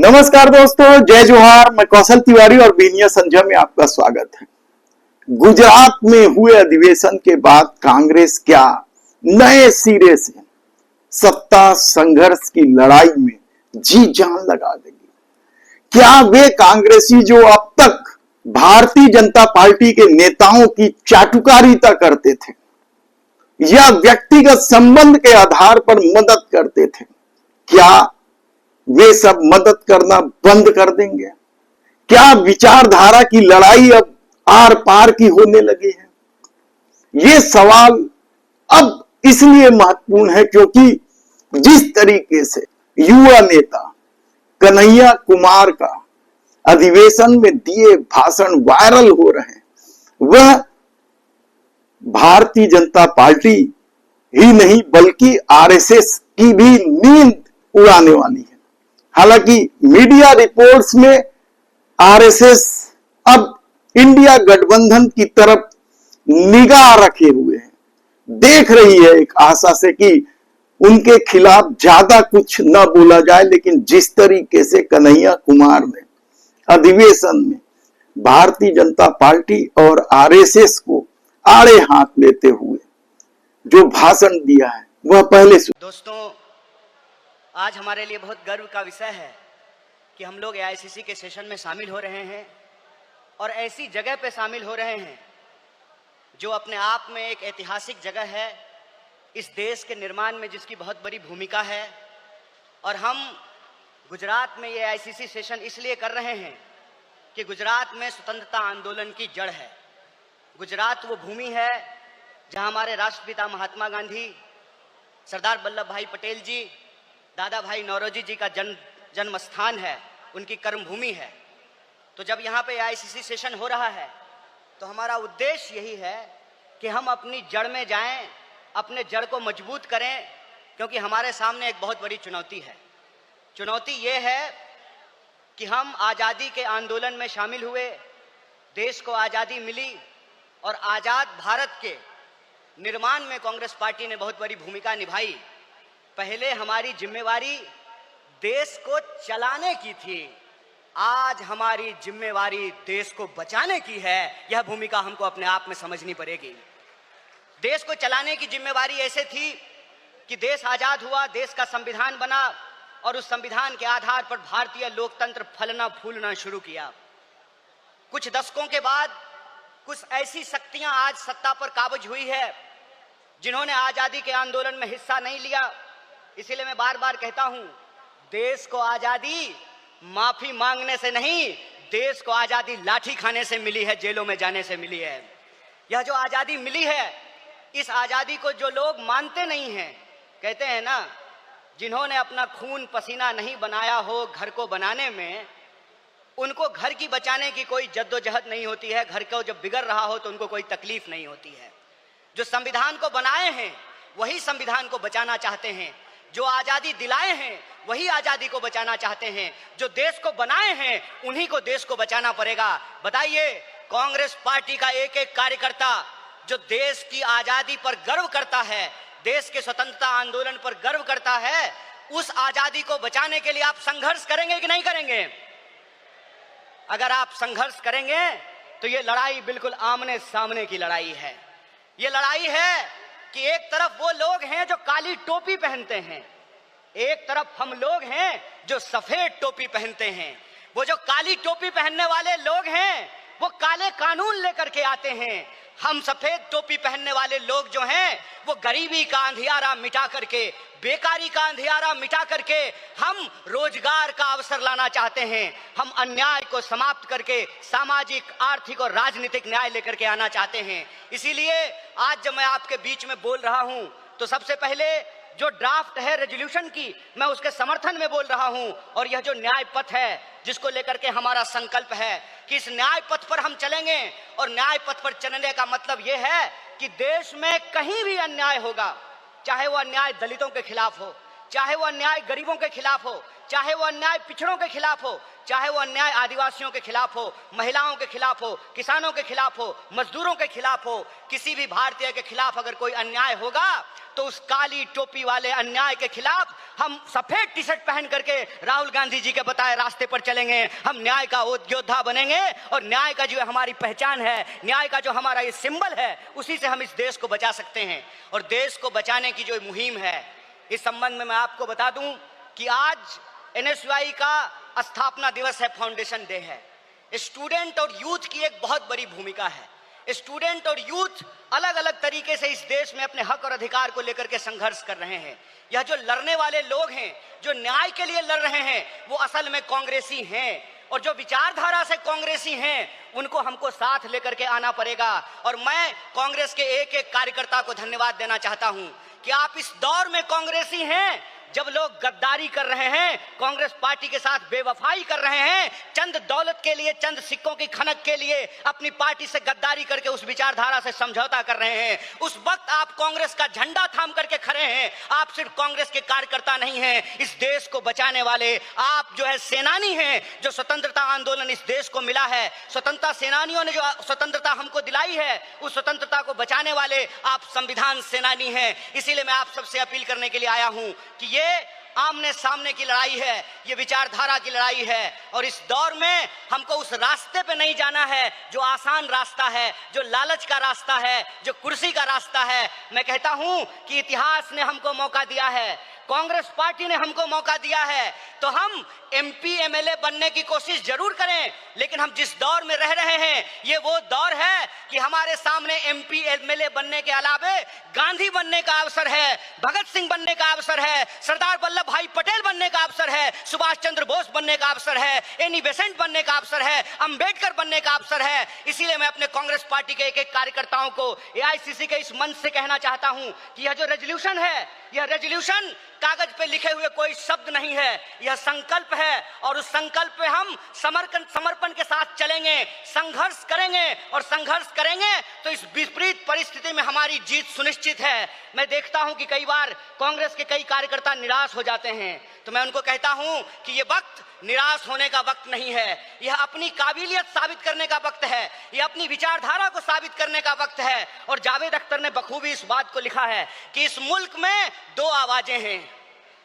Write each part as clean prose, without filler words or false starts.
नमस्कार दोस्तों, जय जोहार। मैं कौशल तिवारी और बीनिया संजय में आपका स्वागत है। गुजरात में हुए अधिवेशन के बाद कांग्रेस क्या नए सिरे से सत्ता संघर्ष की लड़ाई में जी जान लगा देगी? क्या वे कांग्रेसी जो अब तक भारतीय जनता पार्टी के नेताओं की चाटुकारिता करते थे या व्यक्तिगत संबंध के आधार पर मदद करते थे, क्या वे सब मदद करना बंद कर देंगे? क्या विचारधारा की लड़ाई अब आर पार की होने लगी है? ये सवाल अब इसलिए महत्वपूर्ण है क्योंकि जिस तरीके से युवा नेता कन्हैया कुमार का अधिवेशन में दिए भाषण वायरल हो रहे हैं, वह भारतीय जनता पार्टी ही नहीं बल्कि आरएसएस की भी नींद उड़ाने वाली है। हालांकि मीडिया रिपोर्ट्स में आरएसएस अब इंडिया गठबंधन की तरफ निगाह रखे हुए है, देख रही है एक आशा से कि उनके खिलाफ ज्यादा कुछ न बोला जाए। लेकिन जिस तरीके से कन्हैया कुमार ने अधिवेशन में भारतीय जनता पार्टी और आरएसएस को आड़े हाथ लेते हुए जो भाषण दिया है वह पहले दोस्तों, आज हमारे लिए बहुत गर्व का विषय है कि हम लोग एआईसीसी के सेशन में शामिल हो रहे हैं और ऐसी जगह पे शामिल हो रहे हैं जो अपने आप में एक ऐतिहासिक जगह है इस देश के निर्माण में, जिसकी बहुत बड़ी भूमिका है। और हम गुजरात में ये एआईसीसी सेशन इसलिए कर रहे हैं कि गुजरात में स्वतंत्रता आंदोलन की जड़ है। गुजरात वो भूमि है जहां हमारे राष्ट्रपिता महात्मा गांधी, सरदार वल्लभ भाई पटेल जी, दादा भाई नौरोजी जी का जन्म स्थान है, उनकी कर्मभूमि है। तो जब यहाँ पे एआईसीसी सेशन हो रहा है तो हमारा उद्देश्य यही है कि हम अपनी जड़ में जाएं, अपने जड़ को मजबूत करें, क्योंकि हमारे सामने एक बहुत बड़ी चुनौती है। चुनौती ये है कि हम आज़ादी के आंदोलन में शामिल हुए, देश को आज़ादी मिली और आज़ाद भारत के निर्माण में कांग्रेस पार्टी ने बहुत बड़ी भूमिका निभाई। पहले हमारी जिम्मेवारी देश को चलाने की थी, आज हमारी जिम्मेवारी देश को बचाने की है। यह भूमिका हमको अपने आप में समझनी पड़ेगी। देश को चलाने की जिम्मेवारी ऐसे थी कि देश आजाद हुआ, देश का संविधान बना और उस संविधान के आधार पर भारतीय लोकतंत्र फलना फूलना शुरू किया। कुछ दशकों के बाद कुछ ऐसी शक्तियां आज सत्ता पर काबिज हुई है जिन्होंने आजादी के आंदोलन में हिस्सा नहीं लिया। इसीलिए मैं बार बार कहता हूं, देश को आजादी माफी मांगने से नहीं, देश को आजादी लाठी खाने से मिली है, जेलों में जाने से मिली है। यह जो आजादी मिली है, इस आजादी को जो लोग मानते नहीं हैं, कहते हैं ना, जिन्होंने अपना खून पसीना नहीं बनाया हो घर को बनाने में, उनको घर की बचाने की कोई जद्दोजहद नहीं होती है। घर को जब बिगड़ रहा हो तो उनको कोई तकलीफ नहीं होती है। जो संविधान को बनाए हैं वही संविधान को बचाना चाहते हैं, जो आजादी दिलाए हैं वही आजादी को बचाना चाहते हैं, जो देश को बनाए हैं उन्हीं को देश को बचाना पड़ेगा। बताइए, कांग्रेस पार्टी का एक एक कार्यकर्ता जो देश की आजादी पर गर्व करता है, देश के स्वतंत्रता आंदोलन पर गर्व करता है, उस आजादी को बचाने के लिए आप संघर्ष करेंगे कि नहीं करेंगे? अगर आप संघर्ष करेंगे तो ये लड़ाई बिल्कुल आमने सामने की लड़ाई है। ये लड़ाई है कि एक तरफ वो लोग हैं जो काली टोपी पहनते हैं, एक तरफ हम लोग हैं जो सफेद टोपी पहनते हैं। वो जो काली टोपी पहनने वाले लोग हैं वो काले कानून लेकर के आते हैं। हम सफेद टोपी पहनने वाले लोग जो हैं वो गरीबी का अंधियारा मिटा करके, बेकारी का अंधियारा मिटा करके हम रोजगार का अवसर लाना चाहते हैं। हम अन्याय को समाप्त करके सामाजिक, आर्थिक और राजनीतिक न्याय लेकर के आना चाहते हैं। इसीलिए आज जब मैं आपके बीच में बोल रहा हूं तो सबसे पहले जो ड्राफ्ट है रेजोल्यूशन की, मैं उसके समर्थन में बोल रहा हूं। और यह जो न्याय पथ है जिसको लेकर के हमारा संकल्प है कि इस न्याय पथ पर हम चलेंगे, और न्याय पथ पर चलने का मतलब यह है कि देश में कहीं भी अन्याय होगा, चाहे वो अन्याय दलितों के खिलाफ हो, चाहे वो अन्याय गरीबों के खिलाफ हो, चाहे वो अन्याय पिछड़ों के खिलाफ हो, चाहे वो अन्याय आदिवासियों के खिलाफ हो, महिलाओं के खिलाफ हो, किसानों के खिलाफ हो, मजदूरों के खिलाफ हो, किसी भी भारतीय के खिलाफ अगर कोई अन्याय होगा तो उस काली टोपी वाले अन्याय के खिलाफ हम सफेद टी शर्ट पहन करके राहुल गांधी जी के बताए रास्ते पर चलेंगे। हम न्याय का योद्धा बनेंगे और न्याय का जो हमारी पहचान है, न्याय का जो हमारा ये सिंबल है, उसी से हम इस देश को बचा सकते हैं। और देश को बचाने की जो मुहिम है, इस संबंध में मैं आपको बता दूं कि आज एनएसयूआई का स्थापना दिवस है, फाउंडेशन डे है। स्टूडेंट और यूथ की एक बहुत बड़ी भूमिका है। स्टूडेंट और यूथ अलग अलग तरीके से इस देश में अपने हक और अधिकार को लेकर के संघर्ष कर रहे हैं। यह जो लड़ने वाले लोग हैं, जो न्याय के लिए लड़ रहे हैं, वो असल में कांग्रेसी हैं। और जो विचारधारा से कांग्रेसी हैं, उनको हमको साथ लेकर के आना पड़ेगा। और मैं कांग्रेस के एक एक कार्यकर्ता को धन्यवाद देना चाहता हूं कि आप इस दौर में कांग्रेसी हैं जब लोग गद्दारी कर रहे हैं, कांग्रेस पार्टी के साथ बेवफाई कर रहे हैं, चंद दौलत के लिए, चंद सिक्कों की खनक के लिए अपनी पार्टी से गद्दारी करके उस विचारधारा से समझौता कर रहे हैं। उस वक्त आप कांग्रेस का झंडा थाम करके खड़े हैं। आप सिर्फ कांग्रेस के कार्यकर्ता नहीं हैं, इस देश को बचाने वाले आप जो है सेनानी हैं। जो स्वतंत्रता आंदोलन इस देश को मिला है, स्वतंत्रता सेनानियों ने जो स्वतंत्रता हमको दिलाई है, उस स्वतंत्रता को बचाने वाले आप संविधान सेनानी हैं। इसीलिए मैं आप सबसे अपील करने के लिए आया हूं कि ये आमने सामने की लड़ाई है, ये विचारधारा की लड़ाई है। और इस दौर में हमको उस रास्ते पे नहीं जाना है जो आसान रास्ता है, जो लालच का रास्ता है, जो कुर्सी का रास्ता है। मैं कहता हूं कि इतिहास ने हमको मौका दिया है, कांग्रेस पार्टी ने हमको मौका दिया है, तो हम एमपी एमएलए बनने की कोशिश जरूर करें। लेकिन हम जिस दौर में रह रहे हैं, ये वो दौर है कि हमारे सामने एमपी एमएलए बनने के अलावे गांधी बनने का अवसर है, भगत सिंह बनने का अवसर है, सरदार वल्लभ भाई पटेल बनने का अवसर है, सुभाष चंद्र बोस बनने का अवसर है, एनी बेसेंट बनने का अवसर है, अंबेडकर बनने का अवसर है। इसीलिए मैं अपने कांग्रेस पार्टी के एक एक कार्यकर्ताओं को एआईसीसी के इस मंच से कहना चाहता हूं कि यह जो रेजोल्यूशन है, यह रेजोल्यूशन कागज पे लिखे हुए कोई शब्द नहीं है, यह संकल्प है। और उस संकल्प पे हम समर्पण के साथ चलेंगे, संघर्ष करेंगे। और संघर्ष करेंगे तो इस विपरीत परिस्थिति में हमारी जीत सुनिश्चित है। मैं देखता हूं कि कई बार कांग्रेस के कई कार्यकर्ता निराश हो जाते हैं, तो मैं उनको कहता हूं कि यह वक्त निराश होने का वक्त नहीं है, यह अपनी काबिलियत साबित करने का वक्त है, यह अपनी विचारधारा को साबित करने का वक्त है। और जावेद अख्तर ने बखूबी इस बात को लिखा है कि इस मुल्क में दो आवाजें हैं,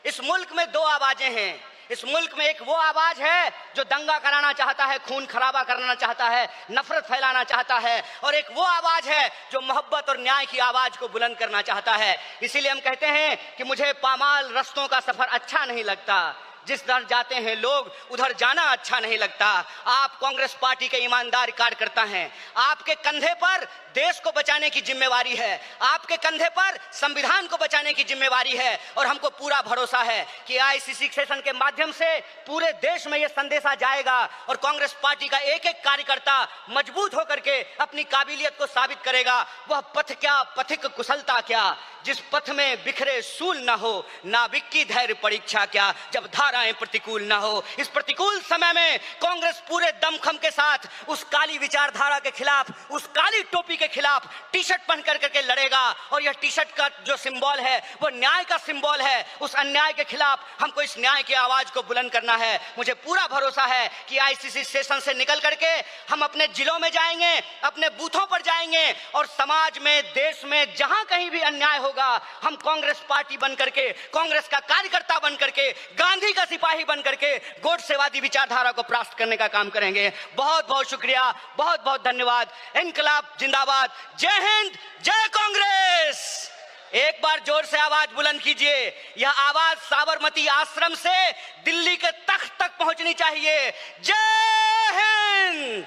इस मुल्क में दो आवाजें हैं। इस मुल्क में एक वो आवाज है जो दंगा कराना चाहता है, खून खराबा करना चाहता है, नफरत फैलाना चाहता है, और एक वो आवाज है जो मोहब्बत और न्याय की आवाज को बुलंद करना चाहता है। इसीलिए हम कहते हैं कि मुझे पामाल रस्तों का सफर अच्छा नहीं लगता, जिस दर जाते हैं लोग उधर जाना अच्छा नहीं लगता। आप कांग्रेस पार्टी के ईमानदार कार्यकर्ता हैं, आपके कंधे पर देश को बचाने की जिम्मेवारी है, आपके कंधे पर संविधान को बचाने की जिम्मेवारी है। और हमको पूरा भरोसा है कि एआईसीसी सेशन के माध्यम से पूरे देश में यह संदेशा जाएगा और कांग्रेस पार्टी का एक एक कार्यकर्ता मजबूत होकर के अपनी काबिलियत को साबित करेगा। वह पथ क्या, पथिक कुशलता क्या, जिस पथ में बिखरे सूल ना हो, नाविक की धैर्य परीक्षा क्या, जब धाराएं प्रतिकूल ना हो। इस प्रतिकूल समय में कांग्रेस पूरे दमखम के साथ उस काली विचारधारा के खिलाफ, उस काली टोपी के खिलाफ टी शर्ट पहन करके लड़ेगा। और यह टी शर्ट का जो सिंबल है वो न्याय का सिंबल है। उस अन्याय के खिलाफ हमको इस न्याय की आवाज को बुलंद करना है। मुझे पूरा भरोसा है कि आईसीसी सेशन से निकल करके हम अपने जिलों में जाएंगे, अपने बूथों पर जाएंगे और समाज में, देश में जहां कहीं भी अन्याय होगा, हम कांग्रेस पार्टी बन करके, कांग्रेस का कार्यकर्ता बन करके, गांधी का सिपाही बन करके गोडसेवादी विचारधारा को परास्त करने का काम करेंगे। बहुत बहुत शुक्रिया, बहुत बहुत धन्यवाद। इनकलाब जिंदाबाद, जय हिंद, जय कांग्रेस। एक बार जोर से आवाज बुलंद कीजिए। यह आवाज साबरमती आश्रम से दिल्ली के तख्त तक पहुंचनी चाहिए। जय हिंद,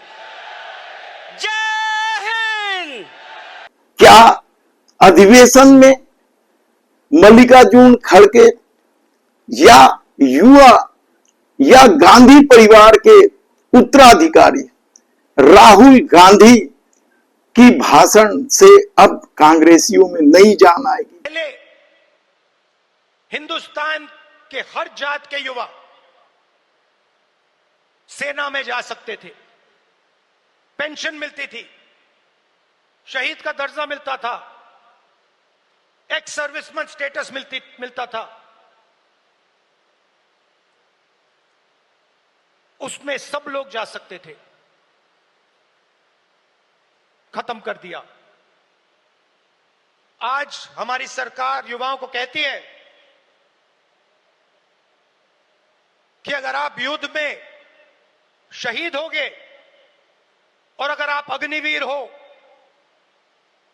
जय हिंद। क्या अधिवेशन में मल्लिकार्जुन खड़गे या युवा या गांधी परिवार के उत्तराधिकारी राहुल गांधी की भाषण से अब कांग्रेसियों में नई जान आएगी? पहले हिंदुस्तान के हर जात के युवा सेना में जा सकते थे, पेंशन मिलती थी, शहीद का दर्जा मिलता था, एक्स सर्विसमैन स्टेटस मिलता था। उसमें सब लोग जा सकते थे, खत्म कर दिया। आज हमारी सरकार युवाओं को कहती है कि अगर आप युद्ध में शहीद होगे और अगर आप अग्निवीर हो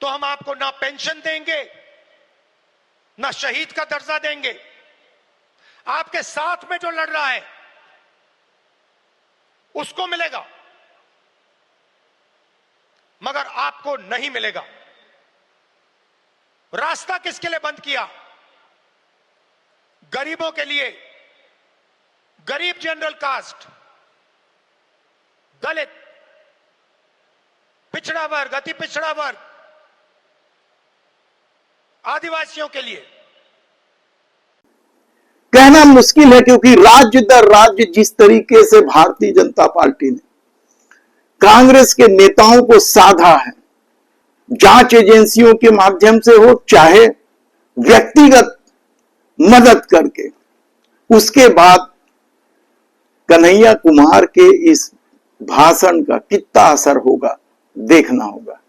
तो हम आपको ना पेंशन देंगे ना शहीद का दर्जा देंगे। आपके साथ में जो लड़ रहा है उसको मिलेगा, मगर आपको नहीं मिलेगा। रास्ता किसके लिए बंद किया? गरीबों के लिए, गरीब जनरल कास्ट, दलित, पिछड़ा वर्ग, अति पिछड़ा वर्ग, आदिवासियों के लिए। कहना मुश्किल है क्योंकि राज्य दर राज्य जिस तरीके से भारतीय जनता पार्टी ने कांग्रेस के नेताओं को साधा है, जांच एजेंसियों के माध्यम से हो चाहे व्यक्तिगत मदद करके, उसके बाद कन्हैया कुमार के इस भाषण का कितना असर होगा देखना होगा।